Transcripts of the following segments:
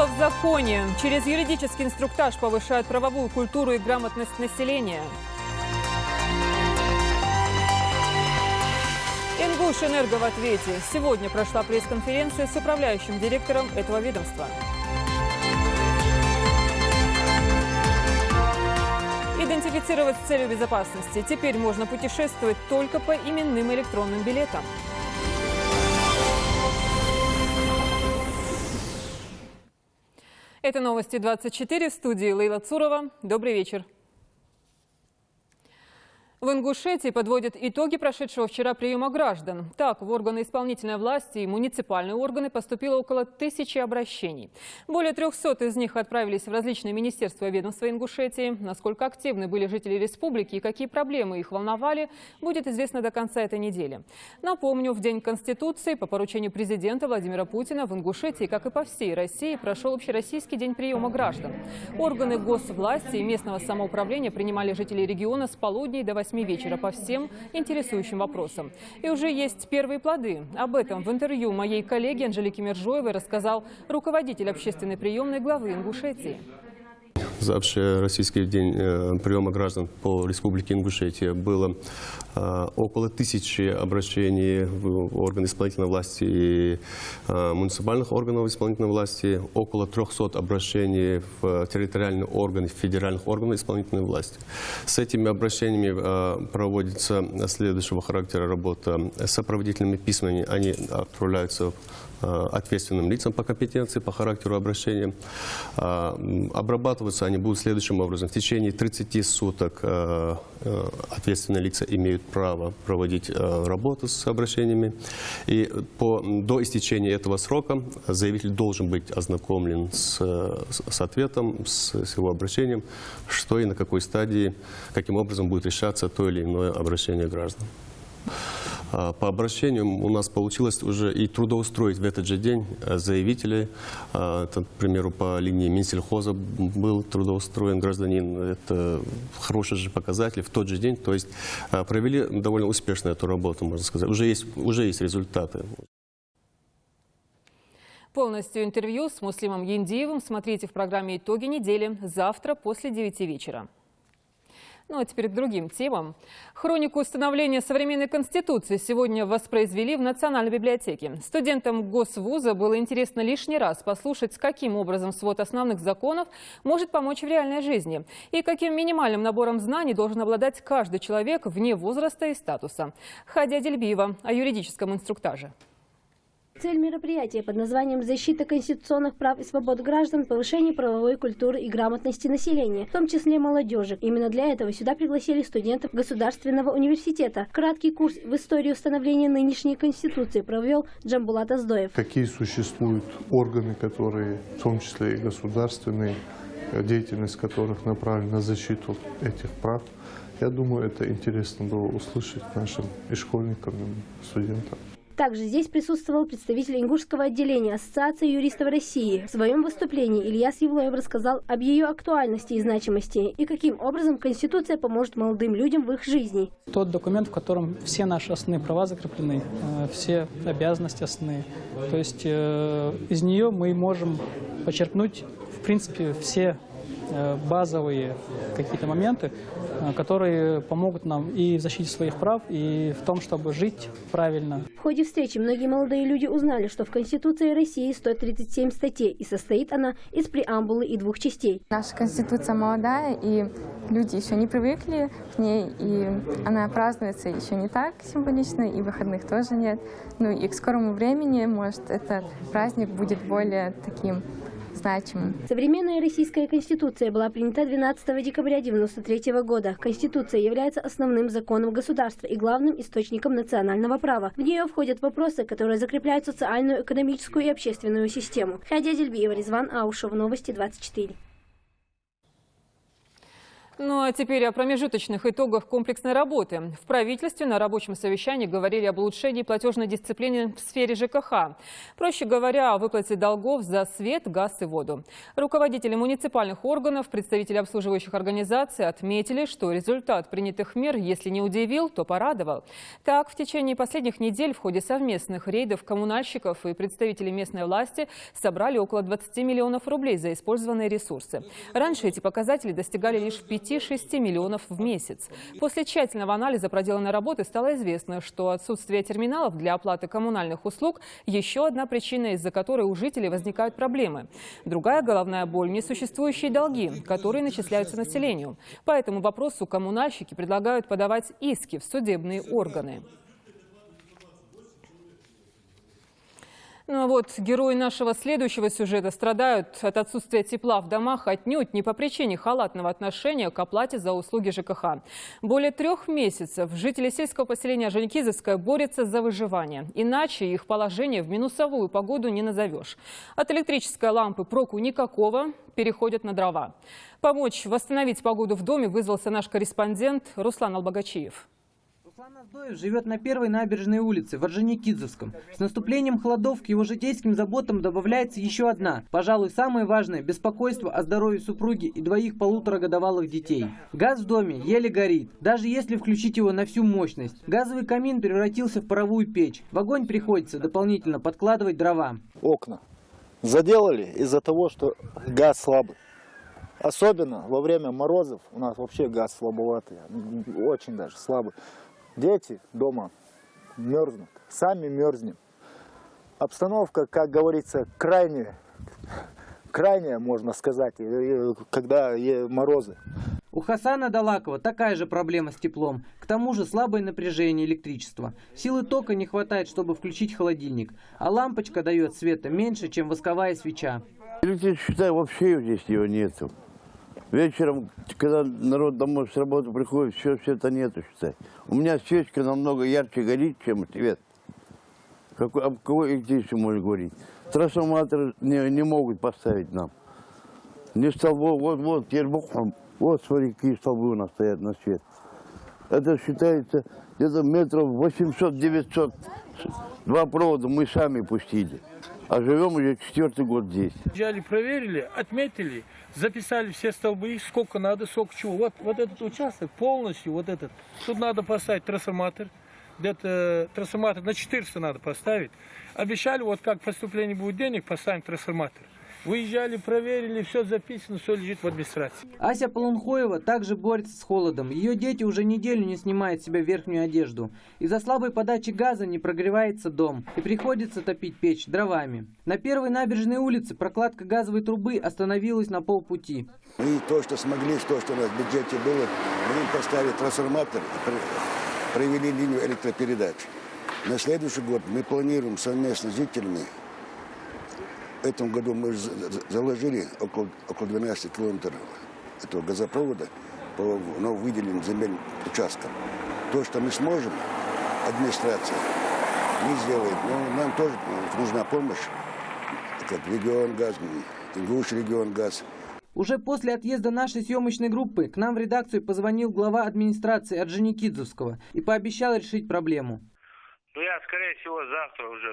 Сила в законе. Через юридический инструктаж повышают правовую культуру и грамотность населения. Ингушэнерго в ответе. Сегодня прошла пресс-конференция с управляющим директором этого ведомства. Идентифицировать с целью безопасности. Теперь можно путешествовать только по именным электронным билетам. Это новости 24, в студии Лейла Цурова. Добрый вечер. В Ингушетии подводят итоги прошедшего вчера приема граждан. Так, в органы исполнительной власти и муниципальные органы поступило около 1000 обращений. Более 300 из них отправились в различные министерства и ведомства Ингушетии. Насколько активны были жители республики и какие проблемы их волновали, будет известно до конца этой недели. Напомню, в День Конституции по поручению президента Владимира Путина в Ингушетии, как и по всей России, прошел общероссийский день приема граждан. Органы госвласти и местного самоуправления принимали жителей региона с полудня и до 8 вечера по всем интересующим вопросам. И уже есть первые плоды. Об этом в интервью моей коллеги Анжелики Мержоевой рассказал руководитель общественной приемной главы Ингушетии. За общероссийский день приема граждан по республике Ингушетия было около 1000 обращений в органы исполнительной власти и муниципальных органов исполнительной власти, около 300 обращений в территориальные органы, федеральных органов исполнительной власти. С этими обращениями проводится следующего характера работа. С сопроводительными письмами они отправляются ответственным лицам по компетенции, по характеру обращения. Обрабатываться они будут следующим образом. В течение 30 суток ответственные лица имеют право проводить работу с обращениями. И до истечения этого срока заявитель должен быть ознакомлен с ответом, с его обращением, что и на какой стадии, каким образом будет решаться то или иное обращение граждан. По обращению у нас получилось уже и трудоустроить в этот же день заявителей. Это, к примеру, по линии Минсельхоза был трудоустроен гражданин. Это хороший же показатель в тот же день. То есть провели довольно успешно эту работу, можно сказать. Уже есть результаты. Полностью интервью с Муслимом Яндиевым смотрите в программе «Итоги недели» завтра после 9 вечера. Ну а теперь к другим темам. Хронику установления современной Конституции сегодня воспроизвели в Национальной библиотеке. Студентам Госвуза было интересно лишний раз послушать, с каким образом свод основных законов может помочь в реальной жизни и каким минимальным набором знаний должен обладать каждый человек вне возраста и статуса. Хадия Дельбиева о юридическом инструктаже. Цель мероприятия под названием «Защита конституционных прав и свобод граждан, повышение правовой культуры и грамотности населения», в том числе молодежи. Именно для этого сюда пригласили студентов Государственного университета. Краткий курс в истории установления нынешней Конституции провел Джамбулат Аздоев. Какие существуют органы, которые, в том числе и государственные, деятельность которых направлена на защиту этих прав. Я думаю, это интересно было услышать нашим и школьникам, и студентам. Также здесь присутствовал представитель ингушского отделения Ассоциации юристов России. В своем выступлении Ильяс Евлоев рассказал об ее актуальности и значимости и каким образом Конституция поможет молодым людям в их жизни. Тот документ, в котором все наши основные права закреплены, все обязанности основные. То есть из нее мы можем почерпнуть, в принципе, все базовые какие-то моменты, которые помогут нам и в защите своих прав, и в том, чтобы жить правильно. В ходе встречи многие молодые люди узнали, что в Конституции России 137 статей, и состоит она из преамбулы и 2 частей. Наша Конституция молодая, и люди еще не привыкли к ней, и она празднуется еще не так символично, и выходных тоже нет. Ну и к скорому времени, может, этот праздник будет более таким значимым. Современная российская конституция была принята 12 декабря 1993 года. Конституция является основным законом государства и главным источником национального права. В нее входят вопросы, которые закрепляют социальную, экономическую и общественную систему. Хадия Дельбиева, Резван Аушев, Новости 24. Ну а теперь о промежуточных итогах комплексной работы. В правительстве на рабочем совещании говорили об улучшении платежной дисциплины в сфере ЖКХ. Проще говоря, о выплате долгов за свет, газ и воду. Руководители муниципальных органов, представители обслуживающих организаций отметили, что результат принятых мер, если не удивил, то порадовал. Так, в течение последних недель в ходе совместных рейдов коммунальщиков и представителей местной власти собрали около 20 миллионов рублей за использованные ресурсы. Раньше эти показатели достигали лишь 5-6 миллионов в месяц. После тщательного анализа проделанной работы стало известно, что отсутствие терминалов для оплаты коммунальных услуг – еще одна причина, из-за которой у жителей возникают проблемы. Другая головная боль – несуществующие долги, которые начисляются населению. По этому вопросу коммунальщики предлагают подавать иски в судебные органы. Ну а вот герои нашего следующего сюжета страдают от отсутствия тепла в домах отнюдь не по причине халатного отношения к оплате за услуги ЖКХ. Более 3 месяцев жители сельского поселения Орджоникидзевское борются за выживание. Иначе их положение в минусовую погоду не назовешь. От электрической лампы проку никакого, переходят на дрова. Помочь восстановить погоду в доме вызвался наш корреспондент Руслан Албагачиев. Руслан Аздоев живет на первой набережной улице в Орджоникидзевском. С наступлением холодов к его житейским заботам добавляется еще одна, пожалуй, самое важное – беспокойство о здоровье супруги и 2 1,5-годовалых детей. Газ в доме еле горит, даже если включить его на всю мощность. Газовый камин превратился в паровую печь. В огонь приходится дополнительно подкладывать дрова. Окна заделали из-за того, что газ слабый. Особенно во время морозов у нас вообще газ слабоватый, очень даже слабый. Дети дома мерзнут, сами мерзнем. Обстановка, как говорится, крайняя, можно сказать, когда морозы. У Хасана Далакова такая же проблема с теплом. К тому же слабое напряжение электричества. Силы тока не хватает, чтобы включить холодильник. А лампочка дает света меньше, чем восковая свеча. Электричества вообще здесь его нету. Вечером, когда народ домой с работы приходит, все это нету, считай. У меня свечка намного ярче горит, чем свет. Об какой электричестве можно говорить? Трансформаторы не могут поставить нам. Не столбов, вот, теперь вот, смотри, какие столбы у нас стоят на свет. Это считается где-то метров 800-900. 2 провода мы сами пустили. А живем уже 4-й год здесь. Взяли, проверили, отметили, записали все столбы, сколько надо, сколько чего. Вот этот участок полностью, вот этот. Тут надо поставить трансформатор. Где-то трансформатор на 400 надо поставить. Обещали, вот как поступление будет денег, поставим трансформатор. Выезжали, проверили, все записано, все лежит в администрации. Ася Полунхоева также борется с холодом. Ее дети уже неделю не снимают с себя верхнюю одежду. Из-за слабой подачи газа не прогревается дом. И приходится топить печь дровами. На первой набережной улице прокладка газовой трубы остановилась на полпути. Мы то, что смогли, то, что у нас в бюджете было, мы поставили трансформатор и провели линию электропередач. На следующий год мы планируем совместно с жителями. В этом году мы заложили около 12 километров этого газопровода по выделенным земельным участкам. То, что мы сможем, администрация не сделает, но нам тоже нужна помощь, как Регионгаз, Ингуш Регионгаз. Уже после отъезда нашей съемочной группы к нам в редакцию позвонил глава администрации Орджоникидзевского и пообещал решить проблему. Ну, я, скорее всего, завтра уже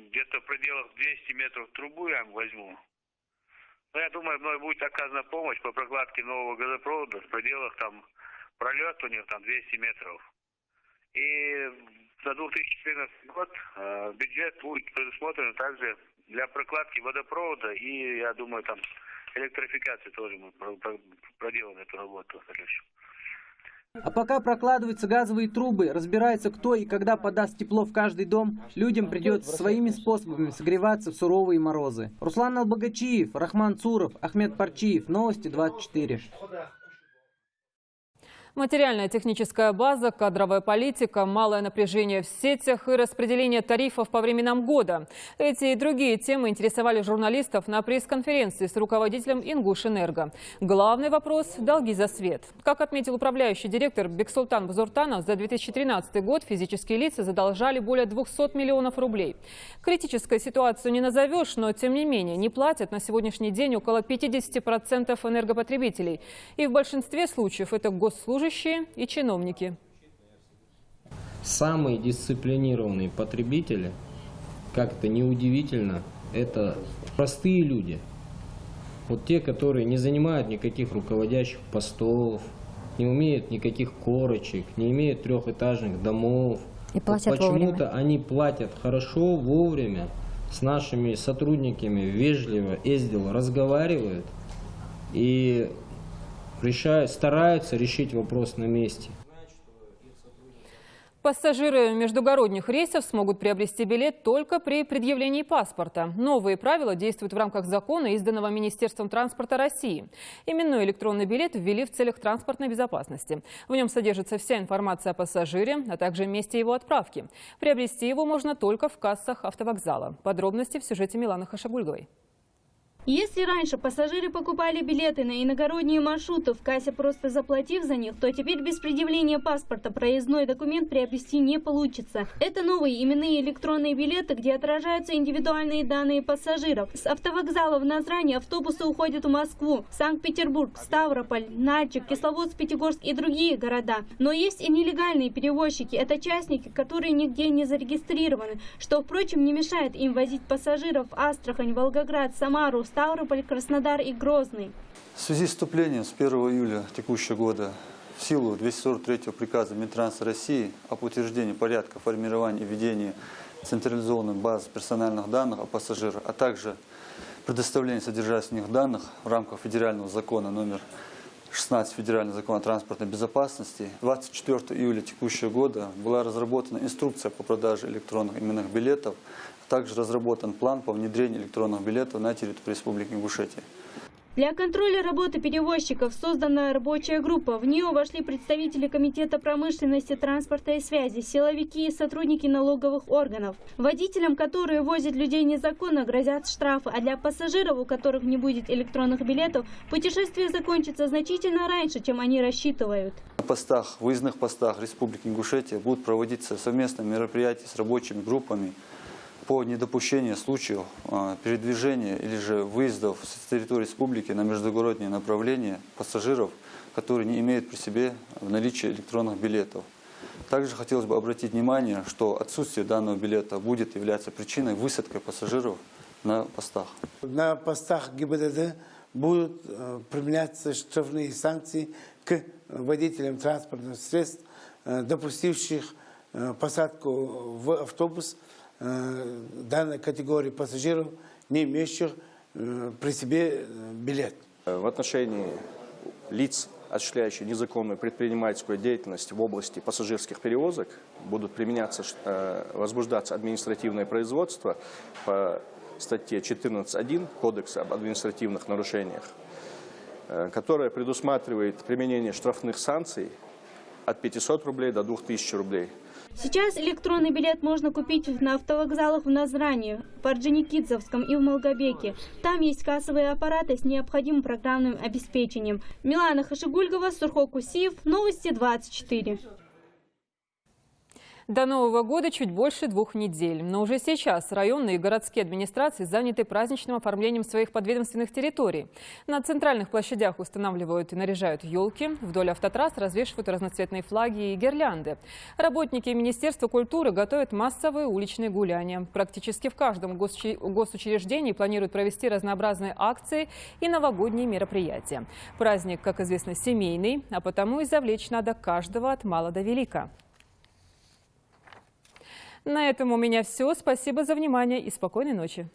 где-то в пределах 200 метров трубу я возьму. Но я думаю, мной будет оказана помощь по прокладке нового газопровода в пределах там пролет у них там 200 метров. И на 2014 год бюджет будет предусмотрен также для прокладки водопровода и, я думаю, там электрификации тоже мы проделаем эту работу. А пока прокладываются газовые трубы, разбирается, кто и когда подаст тепло в каждый дом, людям придется своими способами согреваться в суровые морозы. Руслан Албагачиев, Рахман Цуров, Ахмед Парчиев. Новости 24. Материальная техническая база, кадровая политика, малое напряжение в сетях и распределение тарифов по временам года. Эти и другие темы интересовали журналистов на пресс-конференции с руководителем «Ингушэнерго». Главный вопрос – долги за свет. Как отметил управляющий директор Бексултан Бузуртанов, за 2013 год физические лица задолжали более 200 миллионов рублей. Критическую ситуацию не назовешь, но тем не менее не платят на сегодняшний день около 50% энергопотребителей. И в большинстве случаев это госслужащие и чиновники. Самые дисциплинированные потребители, как это неудивительно, это простые люди. Вот те, которые не занимают никаких руководящих постов, не умеют никаких корочек, не имеют трехэтажных домов. И платят вот почему-то вовремя. они платят хорошо, вовремя, с нашими сотрудниками вежливо, ездил, разговаривают и стараются решить вопрос на месте. Пассажиры междугородних рейсов смогут приобрести билет только при предъявлении паспорта. Новые правила действуют в рамках закона, изданного Министерством транспорта России. Именной электронный билет ввели в целях транспортной безопасности. В нем содержится вся информация о пассажире, а также месте его отправки. Приобрести его можно только в кассах автовокзала. Подробности в сюжете Миланы Хашагульговой. Если раньше пассажиры покупали билеты на иногородние маршруты в кассе, просто заплатив за них, то теперь без предъявления паспорта проездной документ приобрести не получится. Это новые именные электронные билеты, где отражаются индивидуальные данные пассажиров. С автовокзала в Назрани автобусы уходят в Москву, Санкт-Петербург, Ставрополь, Нальчик, Кисловодск, Пятигорск и другие города. Но есть и нелегальные перевозчики. Это частники, которые нигде не зарегистрированы, что, впрочем, не мешает им возить пассажиров в Астрахань, Волгоград, Самару, Ставрополь, Краснодар и Грозный. В связи с вступлением с 1 июля текущего года в силу 243 приказа Минтранса России об утверждении порядка формирования и ведения централизованной базы персональных данных о пассажирах, а также предоставления содержательных данных в рамках федерального закона номер 16 Федерального закона о транспортной безопасности, 24 июля текущего года была разработана инструкция по продаже электронных именных билетов, а также разработан план по внедрению электронных билетов на территории Республики Ингушетия. Для контроля работы перевозчиков создана рабочая группа. В нее вошли представители Комитета промышленности, транспорта и связи, силовики и сотрудники налоговых органов. Водителям, которые возят людей незаконно, грозят штрафы, а для пассажиров, у которых не будет электронных билетов, путешествие закончится значительно раньше, чем они рассчитывают. На постах, выездных постах Республики Ингушетия будут проводиться совместные мероприятия с рабочими группами по недопущению случаев передвижения или же выездов с территории республики на междугородние направления пассажиров, которые не имеют при себе в наличии электронных билетов. Также хотелось бы обратить внимание, что отсутствие данного билета будет являться причиной высадки пассажиров на постах. На постах ГИБДД будут применяться штрафные санкции к водителям транспортных средств, допустивших посадку в автобус данной категории пассажиров, не имеющих при себе билет. В отношении лиц, осуществляющих незаконную предпринимательскую деятельность в области пассажирских перевозок, будут возбуждаться административное производство по статье 14.1 Кодекса об административных нарушениях, которая предусматривает применение штрафных санкций от 500 рублей до 2000 рублей. Сейчас электронный билет можно купить на автовокзалах в Назрани, в Орджоникидзевском и в Малгобеке. Там есть кассовые аппараты с необходимым программным обеспечением. Милана Хашигульгова, Сурхо Кусиев, Новости 24. До Нового года чуть больше 2 недель. Но уже сейчас районные и городские администрации заняты праздничным оформлением своих подведомственных территорий. На центральных площадях устанавливают и наряжают елки. Вдоль автотрасс развешивают разноцветные флаги и гирлянды. Работники Министерства культуры готовят массовые уличные гуляния. Практически в каждом госучреждении планируют провести разнообразные акции и новогодние мероприятия. Праздник, как известно, семейный, а потому и завлечь надо каждого от мала до велика. На этом у меня все. Спасибо за внимание и спокойной ночи.